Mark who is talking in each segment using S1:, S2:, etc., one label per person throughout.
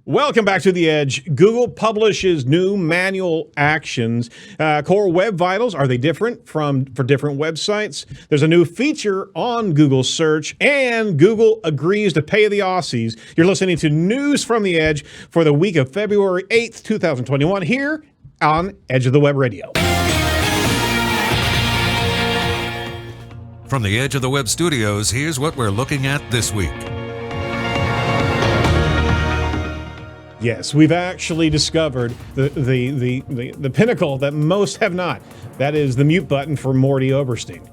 S1: Welcome back to The Edge. Google publishes new manual actions. Core Web Vitals, are they different for different websites? There's a new feature on Google Search, and Google agrees to pay the Aussies. You're listening to News from The Edge for the week of February 8th, 2021, here on Edge of the Web Radio.
S2: From the Edge of the Web studios, here's what we're looking at this week.
S1: Yes, we've actually discovered the pinnacle that most have not. That is the mute button for Morty Oberstein.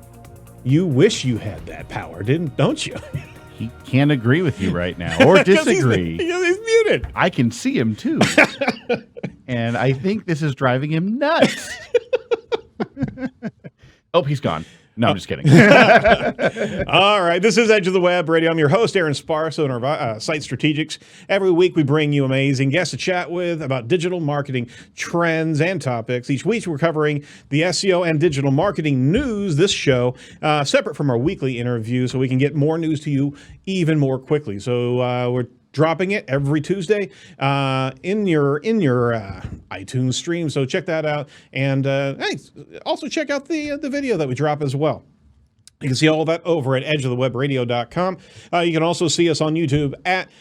S1: You wish you had that power, don't you?
S3: He can't agree with you right now, or disagree.
S1: He's muted.
S3: I can see him too. And I think this is driving him nuts. Oh, he's gone. No, I'm just kidding.
S1: All right. This is Edge of the Web Radio. I'm your host, Aaron Sparso, and our Site Strategics. Every week we bring you amazing guests to chat with about digital marketing trends and topics. Each week we're covering the SEO and digital marketing news. This show, separate from our weekly interview, so we can get more news to you even more quickly. So we're dropping it every Tuesday in your iTunes stream. So check that out. And hey, also check out the video that we drop as well. You can see all of that over at edgeofthewebradio.com. You can also see us on YouTube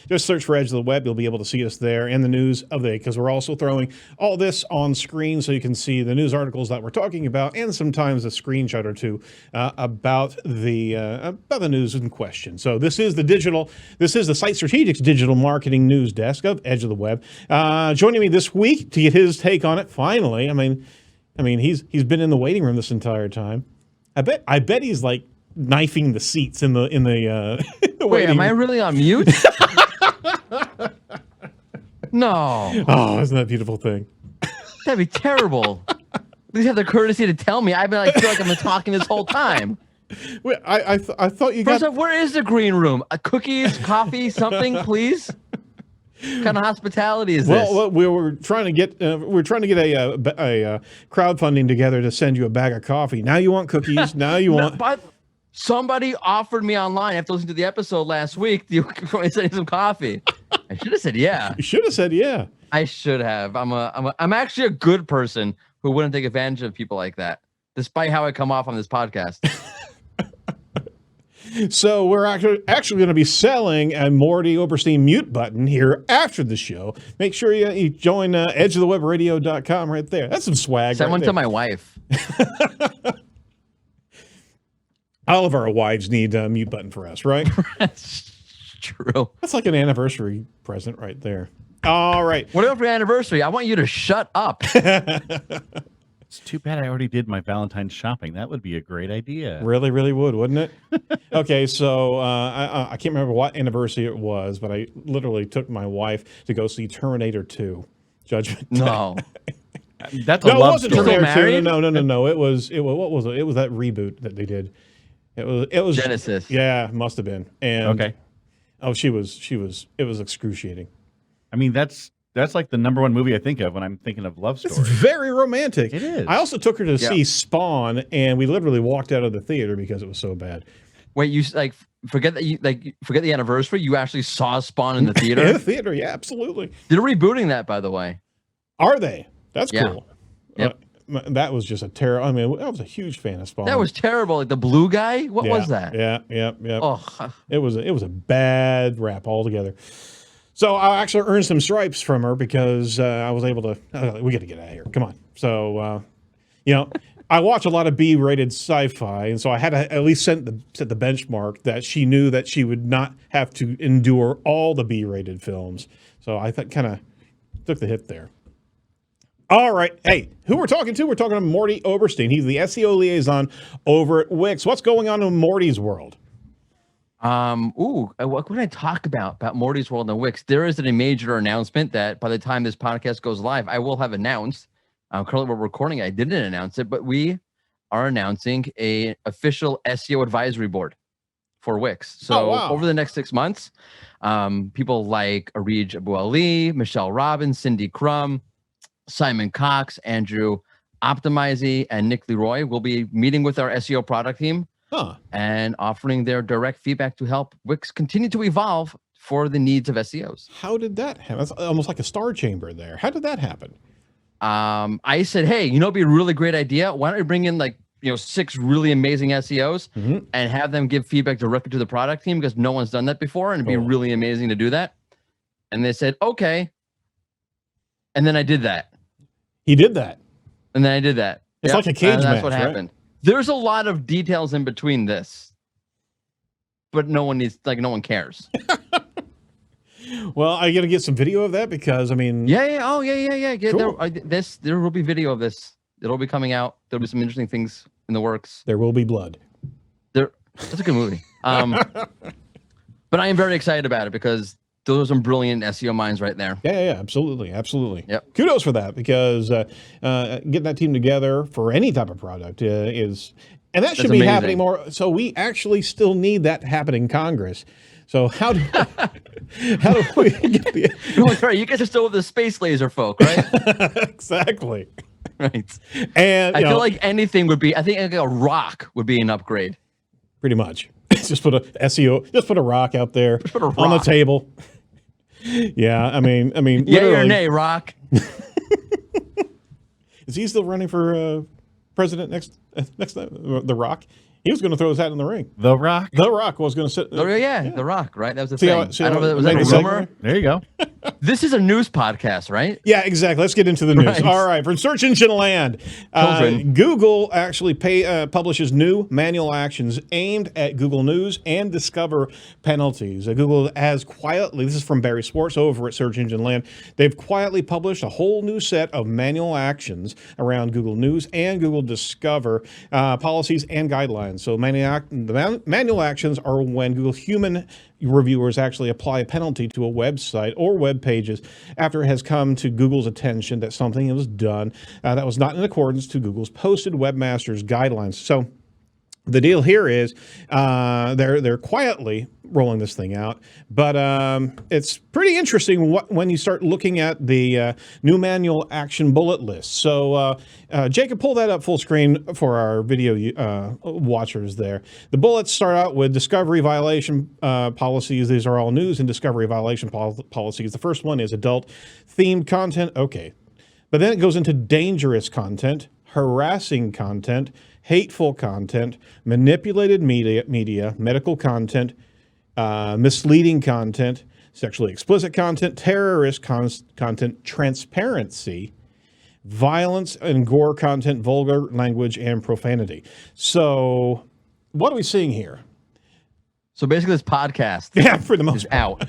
S1: just search for Edge of the Web. You'll be able to see us there and the news of the day, because we're also throwing all this on screen so you can see the news articles that we're talking about, and sometimes a screenshot or two about the news in question. So this is the Site Strategics Digital Marketing News Desk of Edge of the Web. Joining me this week to get his take on it, finally. I mean, he's been in the waiting room this entire time. I bet he's like knifing the seats in the
S4: Wait, am I really on mute? No.
S1: Oh, isn't that a beautiful thing?
S4: That'd be terrible. Please have the courtesy to tell me. I feel like I've been talking this whole time.
S1: Wait, I thought you
S4: First off, where is the green room? Cookies, coffee, something, please? What kind of hospitality is this?
S1: Well, we were trying to get a crowdfunding together to send you a bag of coffee. Now you want cookies. Now you want.
S4: But somebody offered me online after listening to the episode last week. Do you send some coffee? I should have said yeah.
S1: You should have said yeah.
S4: I should have. I'm actually a good person who wouldn't take advantage of people like that, despite how I come off on this podcast.
S1: So we're actually going to be selling a Morty Oberstein mute button here after the show. Make sure you join edgeofthewebradio.com right there. That's some swag.
S4: Send one to my wife.
S1: All of our wives need a mute button for us, right?
S4: That's true.
S1: That's like an anniversary present right there. All right.
S4: Whatever for your anniversary, I want you to shut up.
S3: It's too bad I already did my Valentine's shopping. That would be a great idea.
S1: Really, really would, wouldn't it? Okay, so I can't remember what anniversary it was, but I literally took my wife to go see Terminator 2, Judgment Day.
S4: No.
S3: That's a love story.
S1: Terminator 2. No. It was what was it? It was that reboot that they did. It was
S4: Genesis.
S1: Yeah, must have been. And
S3: okay.
S1: Oh, it was excruciating.
S3: I mean, that's like the number one movie I think of when I'm thinking of love stories.
S1: It's very romantic.
S3: It is.
S1: I also took her to see Spawn, and we literally walked out of the theater because it was so bad.
S4: Wait, you forget the anniversary? You actually saw Spawn in the theater?
S1: In the theater, yeah, absolutely.
S4: They're rebooting that, by the way.
S1: Are they? That's cool.
S4: Yep.
S1: That was just a terror. I mean, I was a huge fan of Spawn.
S4: That was terrible. Like the blue guy? What was that?
S1: Yeah.
S4: Oh.
S1: It was a bad rap altogether. So I actually earned some stripes from her because I was able to. We got to get out of here. Come on. So I watch a lot of B-rated sci-fi, and so I had to at least set the benchmark that she knew that she would not have to endure all the B-rated films. So I kind of took the hit there. All right. Hey, who we're talking to? We're talking to Morty Oberstein. He's the SEO liaison over at Wix. What's going on in Morty's world?
S4: What can I talk about Morty's World and Wix? There is a major announcement that by the time this podcast goes live, I will have announced. Currently we're recording. I didn't announce it, but we are announcing a official SEO advisory board for Wix. So over the next 6 months, people like Arij Abu Ali, Michelle Robbins, Cindy Crum, Simon Cox, Andrew Optimizy, and Nick Leroy will be meeting with our SEO product team and offering their direct feedback to help Wix continue to evolve for the needs of SEOs.
S1: How did that happen? That's almost like a star chamber there. How did that happen?
S4: I said, hey, it'd be a really great idea. Why don't we bring in 6 really amazing SEOs and have them give feedback directly to the product team, because no one's done that before, and it'd be really amazing to do that. And they said, okay. And then I did that.
S1: He did that.
S4: And then I did that.
S1: It's like a cage match,
S4: that's what
S1: right?
S4: happened. There's a lot of details in between this, but no one cares.
S1: Well, I got to get some video of that, because I mean,
S4: Yeah.
S1: Cool.
S4: There will be video of this. It'll be coming out. There'll be some interesting things in the works.
S1: there will be blood.
S4: That's a good movie. But I am very excited about it, because those are some brilliant SEO minds right there.
S1: Yeah, absolutely.
S4: Yep.
S1: Kudos for that, because getting that team together for any type of product is, and that should be
S4: amazing.
S1: happening more. So we actually still need that to happen in Congress. So how do we get the
S4: Right, you guys are still with the space laser folk, right?
S1: exactly?
S4: Right.
S1: And
S4: I feel like anything would be. I think a rock would be an upgrade.
S1: pretty much just put a SEO, just put a rock out there
S4: put a
S1: on the
S4: rock.
S1: table. Yeah, I mean,
S4: Yay or
S1: literally,
S4: nay, rock?
S1: is he still running for president next time? The Rock? He was going to throw his hat in the ring.
S3: The Rock.
S1: The Rock was going to sit.
S4: Oh yeah, the rock. Right, that was the
S1: See
S4: thing.
S1: how-
S4: I don't know. Was
S1: made
S4: that a
S1: the
S4: rumor?
S1: segment?
S3: There you go.
S4: This is a news podcast, right?
S1: Yeah, exactly. Let's get into the news.
S4: Right.
S1: All right, from search engine land,
S4: Children.
S1: Google actually publishes new manual actions aimed at Google News and Discover penalties. Google has quietly, this is from Barry Schwartz over at Search Engine Land, they've quietly published a whole new set of manual actions around Google News and Google Discover policies and guidelines. So the manual actions are when Google human reviewers actually apply a penalty to a website or web pages after it has come to Google's attention that something was done that was not in accordance to Google's posted webmaster's guidelines. So the deal here is they're quietly rolling this thing out, but it's pretty interesting when you start looking at the new manual action bullet list. So Jacob, pull that up full screen for our video watchers there. The bullets start out with discovery violation policies. These are all news and discovery violation policies. The first one is adult themed content. Okay. But then it goes into dangerous content, harassing content, hateful content, manipulated media, medical content, misleading content, sexually explicit content, terrorist content, transparency, violence and gore content, vulgar language, and profanity. So what are we seeing here?
S4: So basically, this podcast
S1: Yeah, for the most
S4: is out.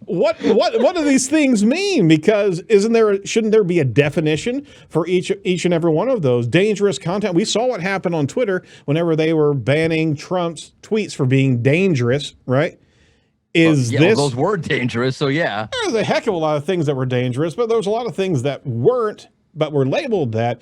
S1: What do these things mean? Because shouldn't there be a definition for each and every one of those dangerous content? We saw what happened on Twitter whenever they were banning Trump's tweets for being dangerous, right?
S4: Those were dangerous. So yeah,
S1: There's a heck of a lot of things that were dangerous, but there was a lot of things that weren't, but were labeled that.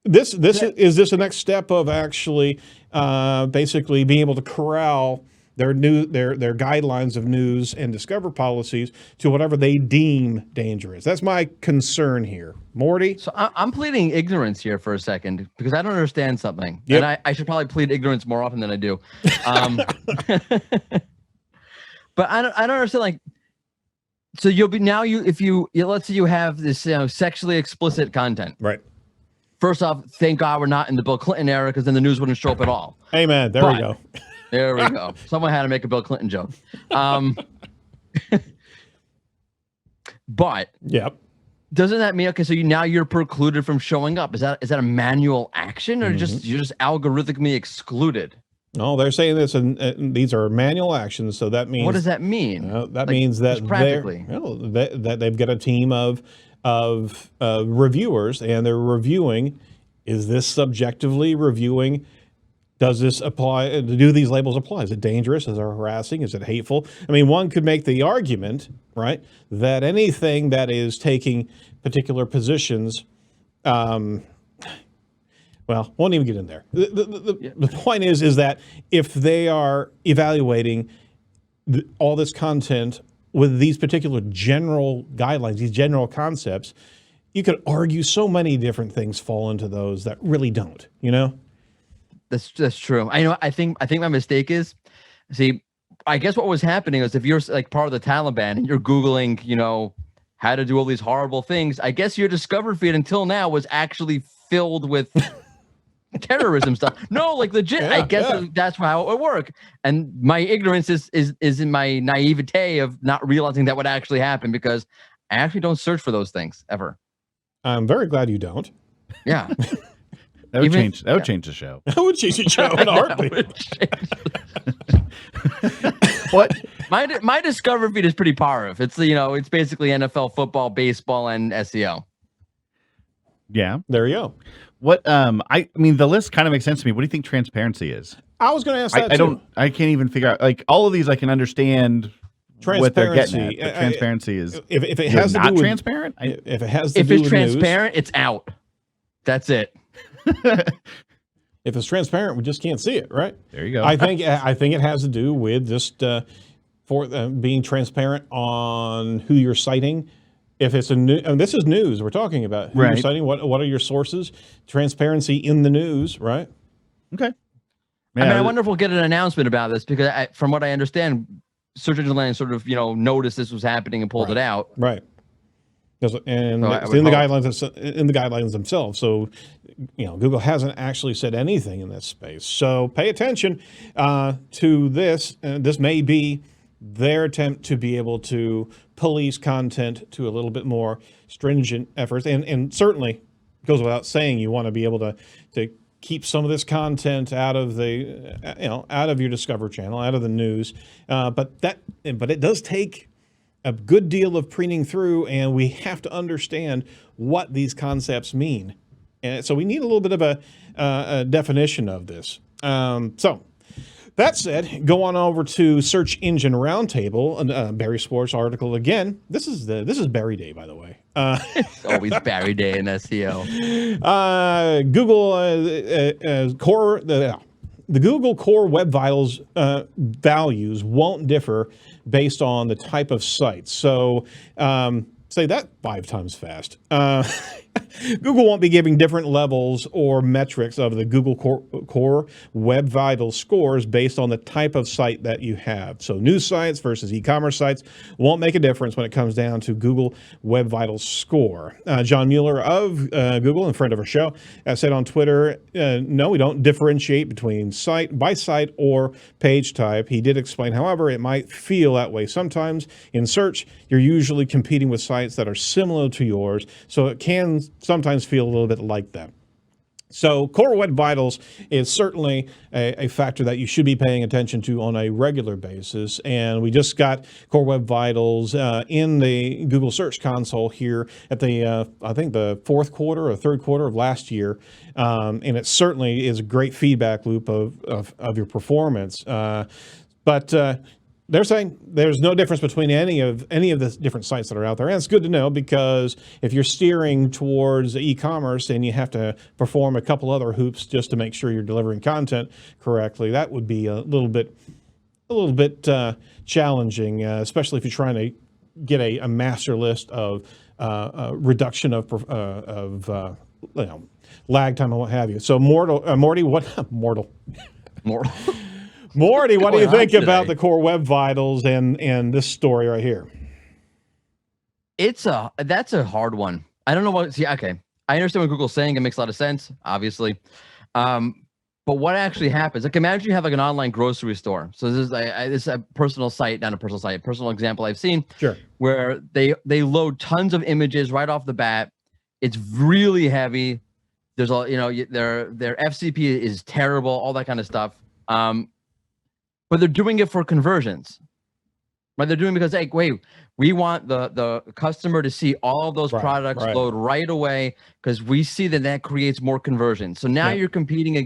S1: Is this the next step of actually basically being able to corral their guidelines of news and discover policies to whatever they deem dangerous? That's my concern here. Morty?
S4: so I'm pleading ignorance here for a second, because I don't understand something,
S1: Yep.
S4: and I should probably plead ignorance more often than I do. But I don't understand. Like, so you'll be now let's say you have this sexually explicit content.
S1: Right.
S4: First off, thank God we're not in the Bill Clinton era, because then the news wouldn't show up at all.
S1: Amen. There we go.
S4: There we go. Someone had to make a Bill Clinton joke. But
S1: Yep.
S4: doesn't that mean, okay, so now you're precluded from showing up? Is that a manual action, or you're just algorithmically excluded?
S1: No, they're saying this, and these are manual actions. So that means
S4: What does that mean?
S1: that means that
S4: just practically.
S1: that they've got a team of reviewers, and they're reviewing. Is this subjectively reviewing? Does this apply? Do these labels apply? Is it dangerous? Is it harassing? Is it hateful? I mean, one could make the argument, right, that anything that is taking particular positions, well, won't even get in there. The point is that if they are evaluating all this content with these particular general guidelines, these general concepts, you could argue so many different things fall into those that really don't, you know?
S4: That's true. I think my mistake is, see, I guess what was happening is if you're like part of the Taliban and you're Googling, how to do all these horrible things, I guess your Discover feed until now was actually filled with terrorism stuff. No, like legit. I guess that's how it would work. And my ignorance is in my naivete of not realizing that would actually happen, because I actually don't search for those things ever.
S1: I'm very glad you don't.
S4: Yeah.
S3: That would change the show.
S1: That would change the show in a heartbeat.
S3: What?
S4: My Discover feed is pretty powerful. It's it's basically NFL, football, baseball, and SEO.
S3: Yeah.
S1: There you go.
S3: What? I mean, the list kind of makes sense to me. What do you think transparency is?
S1: I was going to ask that too.
S3: I can't even figure out. Like all of these, I can understand what they're getting at. But transparency is
S1: if it has to
S3: not
S1: do with
S3: transparent.
S1: If it has to
S4: if
S1: do
S4: it's
S1: with
S4: transparent, it's out. That's it.
S1: If it's transparent, we just can't see it, right?
S3: There you go.
S1: I think it has to do with just being transparent on who you're citing. If it's this is news we're talking about. Who you're citing? What are your sources? Transparency in the news, right?
S3: Okay.
S4: Yeah, I wonder if we'll get an announcement about this, because from what I understand, Search Engine Land sort of noticed this was happening and pulled it out.
S1: Right. And it's in the guidelines themselves. So, Google hasn't actually said anything in this space. So pay attention to this. This may be their attempt to be able to police content to a little bit more stringent efforts. And certainly goes without saying, you want to be able to keep some of this content out of the out of your Discover channel, out of the news. But it does take a good deal of preening through, and we have to understand what these concepts mean. And so we need a little bit of a definition of this. So that said, go on over to Search Engine Roundtable, Barry Schwartz article again. This is Barry Day, by the way.
S4: It's always Barry Day in SEO.
S1: Google core the Google Core Web Vitals values won't differ based on the type of site. So say that 5 times fast. Google won't be giving different levels or metrics of the Google Core Web Vitals scores based on the type of site that you have. So news sites versus e-commerce sites won't make a difference when it comes down to Google Web Vitals score. John Mueller of Google, and friend of our show, said on Twitter, no, we don't differentiate between site by site or page type. He did explain, however, it might feel that way sometimes. In search, you're usually competing with sites that are similar to yours, so it can sometimes feel a little bit like that. So Core Web Vitals is certainly a factor that you should be paying attention to on a regular basis. And we just got Core Web Vitals in the Google Search Console here at the, I think the fourth quarter or third quarter of last year. And it certainly is a great feedback loop of your performance. But they're saying there's no difference between any of the different sites that are out there. And it's good to know, because if you're steering towards e-commerce and you have to perform a couple other hoops just to make sure you're delivering content correctly, that would be a little bit challenging, especially if you're trying to get a master list of reduction of lag time and what have you. So Morty, what do you think about the Core Web Vitals and this story right here?
S4: That's a hard one. I don't know what. See, okay, I understand what Google's saying. It makes a lot of sense, obviously. But what actually happens? Like, imagine you have like an online grocery store. So this is a personal site, not a personal site. A personal example I've seen.
S1: Sure. Where
S4: they load tons of images right off the bat. It's really heavy. There's all their FCP is terrible. All that kind of stuff. But they're doing it for conversions, right? They're doing it because, like, wait, we want the customer to see all of those products load right away, because we see that creates more conversion. So now you're competing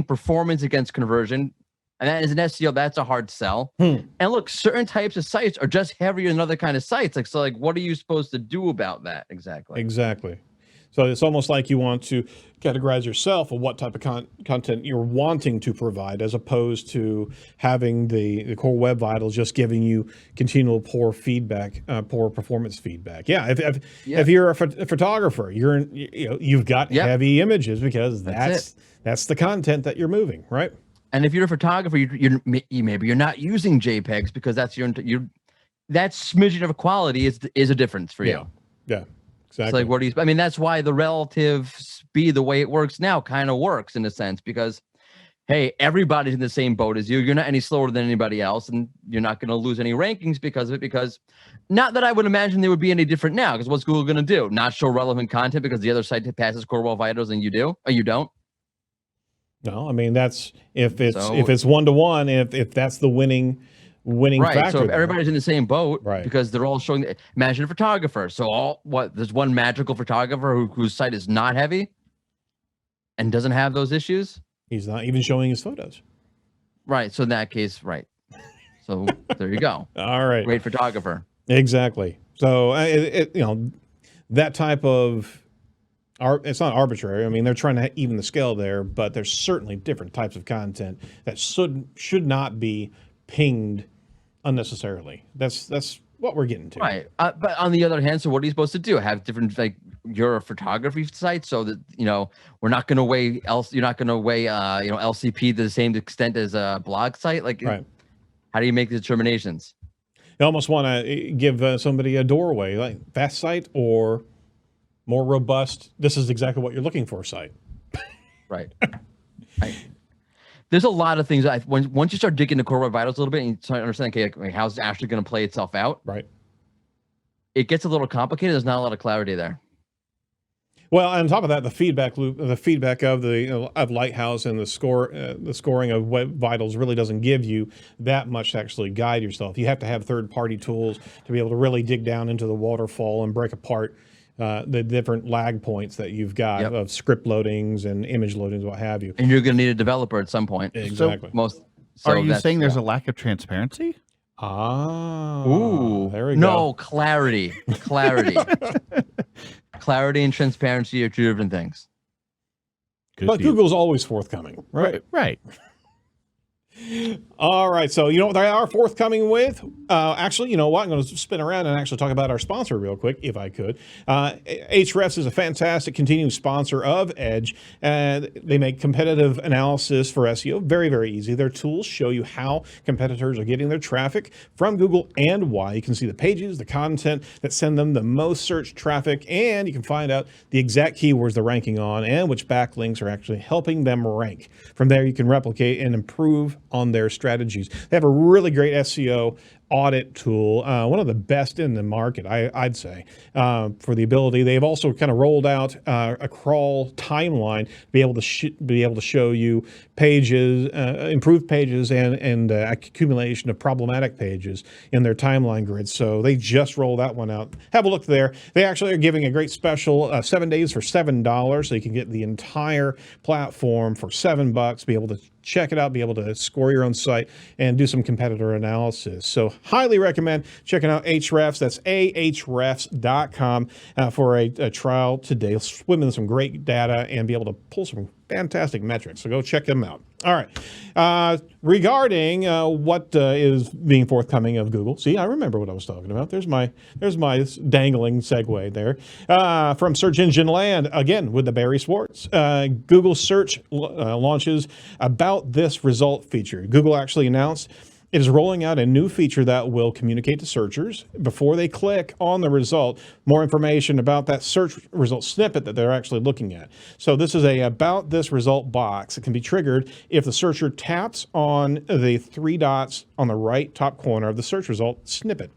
S4: performance against conversion, and that is an SEO. That's a hard sell. And look, certain types of sites are just heavier than other kind of sites. Like, what are you supposed to do about that exactly?
S1: Exactly. So it's almost like you want to categorize yourself of what type of content you're wanting to provide, as opposed to having the Core Web Vitals just giving you continual poor feedback, poor performance feedback. Yeah, if you're a photographer, you've got heavy images, because that's the content that you're moving, right?
S4: And if you're a photographer, maybe you're not using JPEGs because that's that smidgen of quality is a difference for you.
S1: Yeah, exactly.
S4: It's like, what do you? I mean, that's why the relative speed, the way it works now, kind of works in a sense because, hey, everybody's in the same boat as you. You're not any slower than anybody else, and you're not going to lose any rankings because of it. Because, not that I would imagine they would be any different now. Because what's Google going to do? Not show relevant content because the other site passes core web vitals and you do, or you don't.
S1: No, I mean that's if it's 1-to-1, if that's the winning
S4: right.
S1: factor.
S4: So if everybody's in the same boat,
S1: right?
S4: Because they're all showing. Imagine a photographer. So there's one magical photographer whose site is not heavy and doesn't have those issues.
S1: He's not even showing his photos.
S4: Right. So in that case, right. So there you go.
S1: All right.
S4: Great photographer.
S1: Exactly. So that type of it's not arbitrary. I mean, they're trying to even the scale there, but there's certainly different types of content that should not be pinged unnecessarily. That's what we're getting to.
S4: Right. But on the other hand, so what are you supposed to do? Have different, like, you're a photography site, so that, we're not going to weigh you're not going to weigh, LCP to the same extent as a blog site. Like,
S1: right.
S4: How do you make the determinations?
S1: You almost want to give somebody a doorway, like fast site or more robust. This is exactly what you're looking for site.
S4: Right. There's a lot of things. Once you start digging the core web vitals a little bit and you start understanding, okay, how's it actually going to play itself out?
S1: Right.
S4: It gets a little complicated. There's not a lot of clarity there.
S1: Well, on top of that, the feedback loop, the feedback of of Lighthouse and the scoring of web vitals really doesn't give you that much to actually guide yourself. You have to have third-party tools to be able to really dig down into the waterfall and break apart the different lag points that you've got of script loadings and image loadings, what have you.
S4: And you're going to need a developer at some point.
S1: Exactly.
S3: Are you saying there's a lack of transparency?
S1: Ooh, there we go.
S4: No, clarity. Clarity and transparency are two different things.
S1: But Google's always forthcoming, right?
S3: Right.
S1: All right, so you know what they are forthcoming with? Actually, you know what? I'm going to spin around and actually talk about our sponsor real quick, if I could. Hrefs is a fantastic continuing sponsor of Edge, and they make competitive analysis for SEO very, very easy. Their tools show you how competitors are getting their traffic from Google and why. You can see the pages, the content that send them the most search traffic, and you can find out the exact keywords they're ranking on and which backlinks are actually helping them rank. From there, you can replicate and improve on their strategies. They have a really great SEO audit tool, one of the best in the market, I'd say, for the ability. They've also kind of rolled out a crawl timeline to be able to show you pages, improved pages, and accumulation of problematic pages in their timeline grid. So they just rolled that one out. Have a look there. They actually are giving a great special 7 days for $7, so you can get the entire platform for $7. Be able to check it out, be able to score your own site, and do some competitor analysis. So highly recommend checking out Hrefs. That's ahrefs.com for a trial today. Swim in some great data and be able to pull some fantastic metrics. So go check them out. All right. Regarding what is being forthcoming of Google. See, I remember what I was talking about. There's my dangling segue there. From Search Engine Land, again, with the Barry Schwartz. Google Search launches About This Result feature. Google actually announced it is rolling out a new feature that will communicate to searchers before they click on the result, more information about that search result snippet that they're actually looking at. So this is a About This Result box. It can be triggered if the searcher taps on the 3 dots on the right top corner of the search result snippet.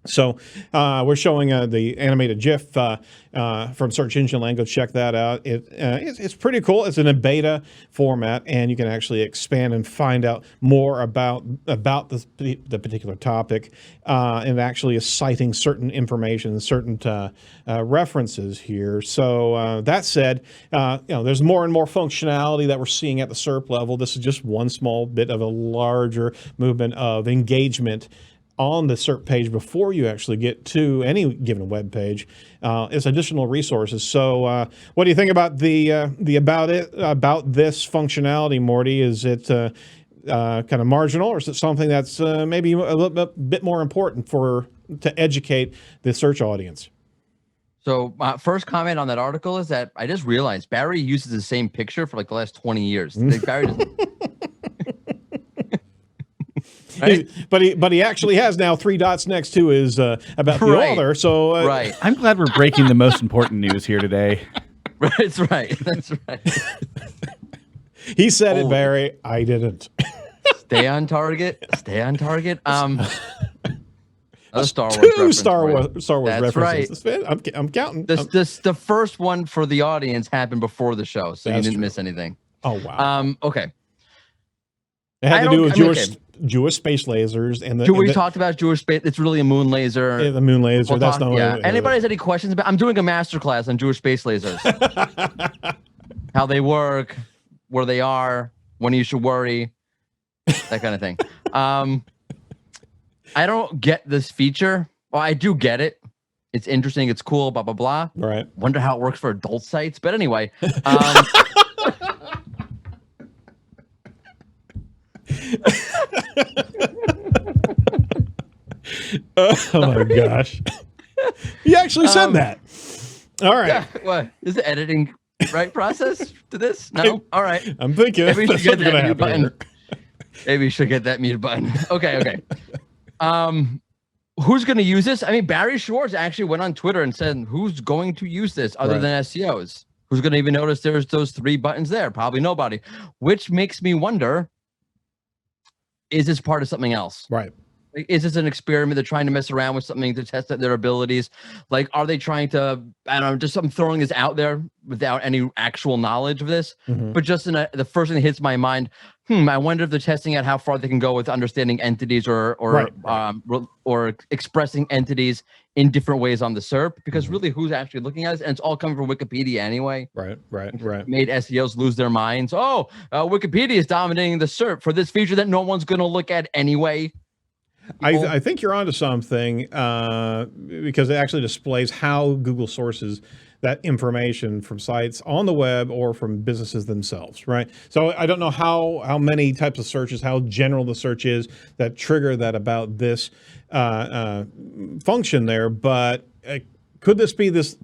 S1: So we're showing the animated GIF from Search Engine Land. Go check that out. It's pretty cool. It's in a beta format, and you can actually expand and find out more about the particular topic, and actually is citing certain information, certain references here. So that said, there's more and more functionality that we're seeing at the SERP level. This is just one small bit of a larger movement of engagement on the SERP page before you actually get to any given web page. It's additional resources. So what do you think about the about this functionality, Morty? Is it kind of marginal, or is it something that's maybe a little bit more important to educate the search audience?
S4: So my first comment on that article is that I just realized Barry uses the same picture for like the last 20 years. Barry doesn't Right?
S1: But he actually has now 3 dots next to his about the
S4: Right.
S1: author. So
S4: Right.
S3: I'm glad we're breaking the most important news here today.
S4: That's right. That's right.
S1: he said it, Barry. I didn't.
S4: Stay on target. Stay on target. Star Wars
S1: Two
S4: reference
S1: Star
S4: for you.
S1: Wars
S4: That's
S1: references. I'm counting.
S4: The first one for the audience happened before the show, so you
S1: That's
S4: didn't
S1: true.
S4: miss anything.
S1: Oh wow.
S4: Okay.
S1: It had
S4: I
S1: to do with
S4: don't- I mean,
S1: Jewish space lasers and
S4: We talked about Jewish space. It's really a moon laser.
S1: the moon laser.
S4: We'll
S1: That's
S4: talk-
S1: not
S4: yeah.
S1: what
S4: Anybody has any questions about? I'm doing a master class on Jewish space lasers. How they work, where they are, when you should worry, that kind of thing. I don't get this feature. Well, I do get it. It's interesting. It's cool. Blah blah blah.
S1: Right.
S4: Wonder how it works for adult sites. But anyway,
S1: Oh my gosh. He actually said that. All right.
S4: yeah, what is the editing right process to this? No. All right.
S1: I'm thinking
S4: Maybe we
S1: that's
S4: should get
S1: what's gonna
S4: that mute
S1: happen
S4: button. Maybe we should get that mute button. Okay. Who's going to use this? I mean, Barry Schwartz actually went on Twitter and said, "Who's going to use this other
S1: Right.
S4: than SEOs? Who's going to even notice there's those 3 buttons there? Probably nobody." Which makes me wonder: is this part of something else?
S1: Right.
S4: Like, is this an experiment? They're trying to mess around with something to test out their abilities. Like, are they trying to? I don't know. Just I'm throwing this out there without any actual knowledge of this.
S1: Mhm.
S4: But just the first thing that hits my mind, I wonder if they're testing out how far they can go with understanding entities or or expressing entities in different ways on the SERP. Because really, who's actually looking at this? And it's all coming from Wikipedia anyway.
S1: Right.
S4: Made SEOs lose their minds. Wikipedia is dominating the SERP for this feature that no one's going to look at anyway.
S1: I think you're onto something because it actually displays how Google sources that information from sites on the web or from businesses themselves, right? So I don't know how many types of searches, how general the search is that trigger that about this function there, but could this be this,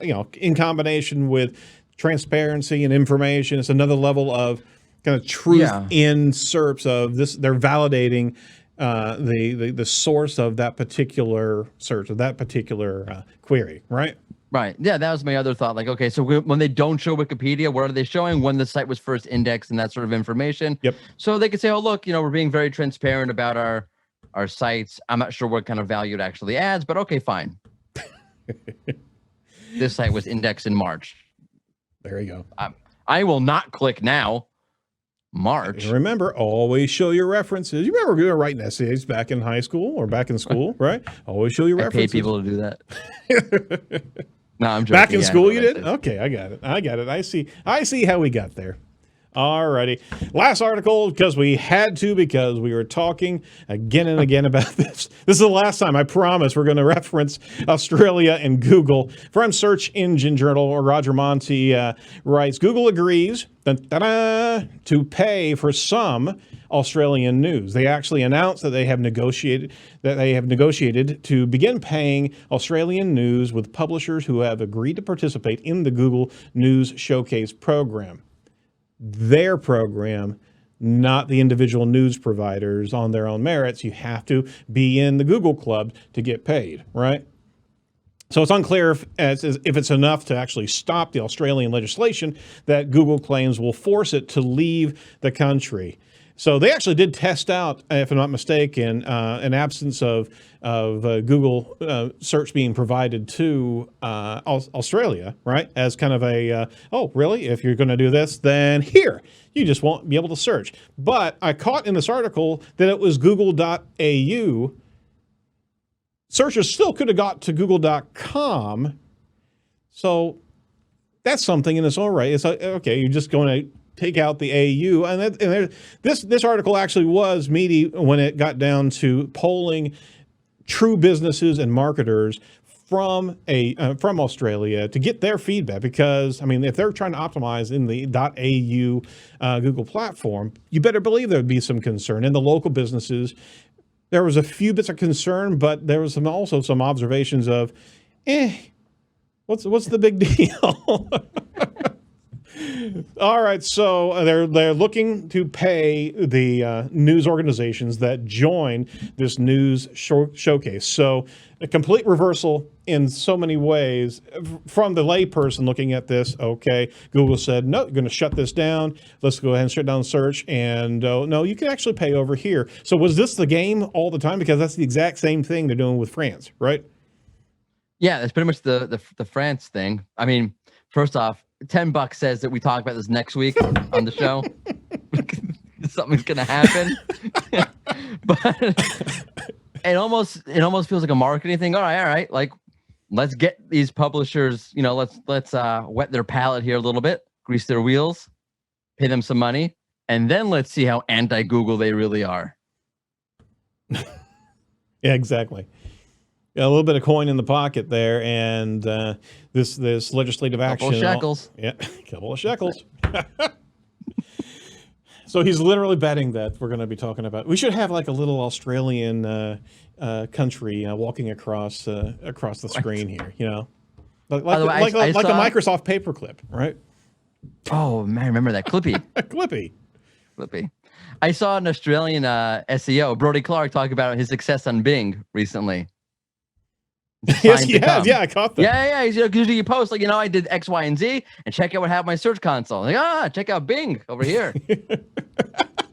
S1: in combination with transparency and information? It's another level of kind of truth in SERPs of this. They're validating the source of that particular search, of that particular query, right?
S4: Right. Yeah, that was my other thought. Like, okay, so when they don't show Wikipedia, what are they showing? When the site was first indexed and that sort of information.
S1: Yep.
S4: So they could say, oh, look, we're being very transparent about our sites. I'm not sure what kind of value it actually adds, but okay, fine. This site was indexed in March.
S1: There you go.
S4: I will not click now. March.
S1: And remember, always show your references. You remember we were writing essays back in high school or back in school, right? Always show your
S4: I pay
S1: references.
S4: people to do that. No, I'm joking.
S1: Back in
S4: Yeah,
S1: school,
S4: I
S1: you
S4: know
S1: did?
S4: that.
S1: Okay, I got it. I see how we got there. All righty. Last article, because we had to, because we were talking again and again about this. This is the last time, I promise, we're going to reference Australia and Google. From Search Engine Journal, Roger Montti writes, Google agrees to pay for some Australian news. They actually announced that they have negotiated to begin paying Australian news with publishers who have agreed to participate in the Google News Showcase program. Their program, not the individual news providers on their own merits. You have to be in the Google Club to get paid, right? So it's unclear if it's enough to actually stop the Australian legislation that Google claims will force it to leave the country. So they actually did test out, if I'm not mistaken, an absence of Google search being provided to Australia, right? As kind of a, oh, really? If you're going to do this, then here, you just won't be able to search. But I caught in this article that it was google.au. Searchers still could have got to google.com. So that's something in its own right. It's like, okay, you're just going to take out the AU. And this article actually was meaty when it got down to polling true businesses and marketers from Australia to get their feedback. Because, I mean, if they're trying to optimize in the .au Google platform, you better believe there would be some concern. And the local businesses, there was a few bits of concern, but there was also some observations of, what's the big deal? All right, so they're looking to pay the news organizations that join this news showcase. So a complete reversal in so many ways from the layperson looking at this. Okay, Google said, no, you're going to shut this down. Let's go ahead and shut down search. And no, you can actually pay over here. So was this the game all the time? Because that's the exact same thing they're doing with France, right?
S4: Yeah, that's pretty much the France thing. I mean, first off, $10 says that we talk about this next week on the show. Something's gonna happen. But it almost feels like a marketing thing. All right. Like, let's get these publishers, let's wet their palate here a little bit, grease their wheels, pay them some money, and then let's see how anti-Google they really are.
S1: Yeah, exactly. Yeah, a little bit of coin in the pocket there, and this legislative action.
S4: Couple of shekels.
S1: Couple of shekels. So he's literally betting that we're going to be talking about. We should have like a little Australian country walking across the screen here. Like a Microsoft paperclip, right?
S4: Oh man, I remember that Clippy. Clippy. I saw an Australian SEO, Brody Clark, talk about his success on Bing recently.
S1: Yes, he has. Yeah, I caught that.
S4: Yeah. Usually you post like, I did X, Y, and Z, and check out what happened on my search console. Like, check out Bing over here.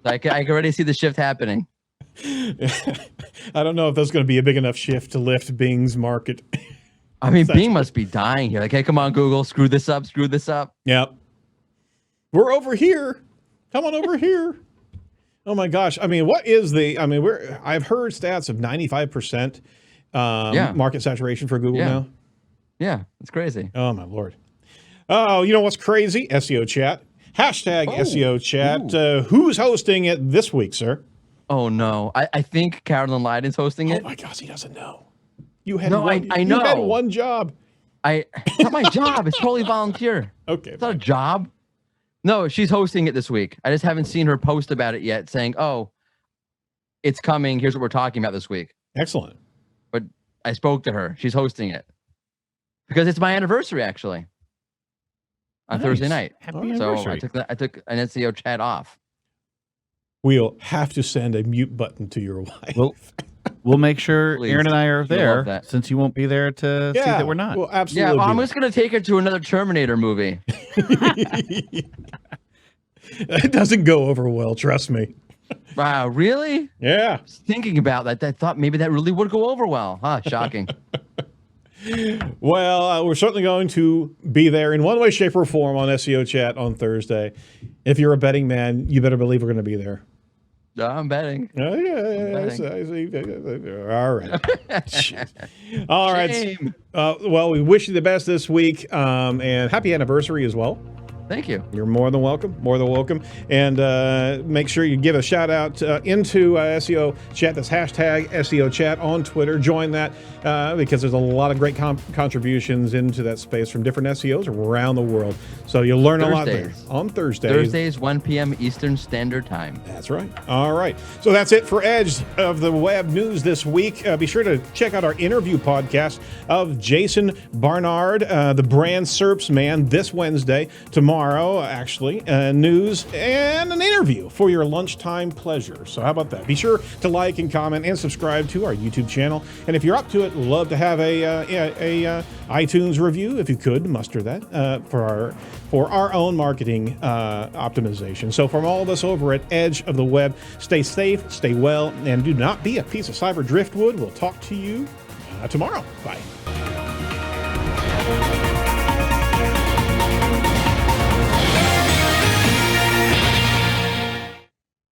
S4: I can already see the shift happening.
S1: I don't know if that's going to be a big enough shift to lift Bing's market.
S4: I mean, Bing must be dying here. Like, hey, come on, Google, screw this up.
S1: Yep. We're over here. Come on over here. Oh my gosh. I mean, I've heard stats of 95%. Market saturation for Google now.
S4: Yeah, it's crazy.
S1: Oh my Lord. Oh, you know what's crazy? SEO chat. Hashtag SEO chat. Who's hosting it this week, sir?
S4: Oh no. I think Carolyn Leiden's hosting it.
S1: Oh my gosh, he doesn't know. You had
S4: I know.
S1: You had one job.
S4: It's not my job. It's totally volunteer.
S1: Okay.
S4: It's not a job. No, she's hosting it this week. I just haven't seen her post about it yet saying, oh, it's coming. Here's what we're talking about this week.
S1: Excellent.
S4: But I spoke to her. She's hosting it because it's my anniversary actually on Thursday night.
S1: Happy
S4: so
S1: anniversary.
S4: I took an SEO chat off.
S1: We'll have to send a mute button to your wife.
S3: We'll make sure
S4: Please.
S3: Aaron and I are
S4: She'll love
S3: there
S4: that.
S3: since you won't be there to see that we're not.
S1: Well, absolutely.
S4: Yeah, well, I'm just gonna take her to another Terminator movie.
S1: It doesn't go over well, trust me.
S4: Wow, really?
S1: Yeah.
S4: I was thinking about that. I thought maybe that really would go over well. Huh? Shocking.
S1: Well, we're certainly going to be there in one way, shape, or form on SEO Chat on Thursday. If you're a betting man, you better believe we're going to be there.
S4: I'm betting.
S1: Oh, yeah. I see. All right. Jeez. All right.
S4: Shame.
S1: Well, we wish you the best this week, and happy anniversary as well.
S4: Thank you.
S1: You're more than welcome. And make sure you give a shout out into SEO Chat. That's hashtag SEO Chat on Twitter. Join that because there's a lot of great contributions into that space from different SEOs around the world. So you'll learn a lot there on Thursdays.
S4: Thursdays, 1 p.m. Eastern Standard Time.
S1: That's right. All right. So that's it for Edge of the Web News this week. Be sure to check out our interview podcast of Jason Barnard, the brand SERPs man, this Wednesday. Tomorrow, actually, news and an interview for your lunchtime pleasure. So how about that? Be sure to like and comment and subscribe to our YouTube channel. And if you're up to it, love to have a iTunes review, if you could muster that for our own marketing optimization. So from all of us over at Edge of the Web, stay safe, stay well, and do not be a piece of cyber driftwood. We'll talk to you tomorrow. Bye.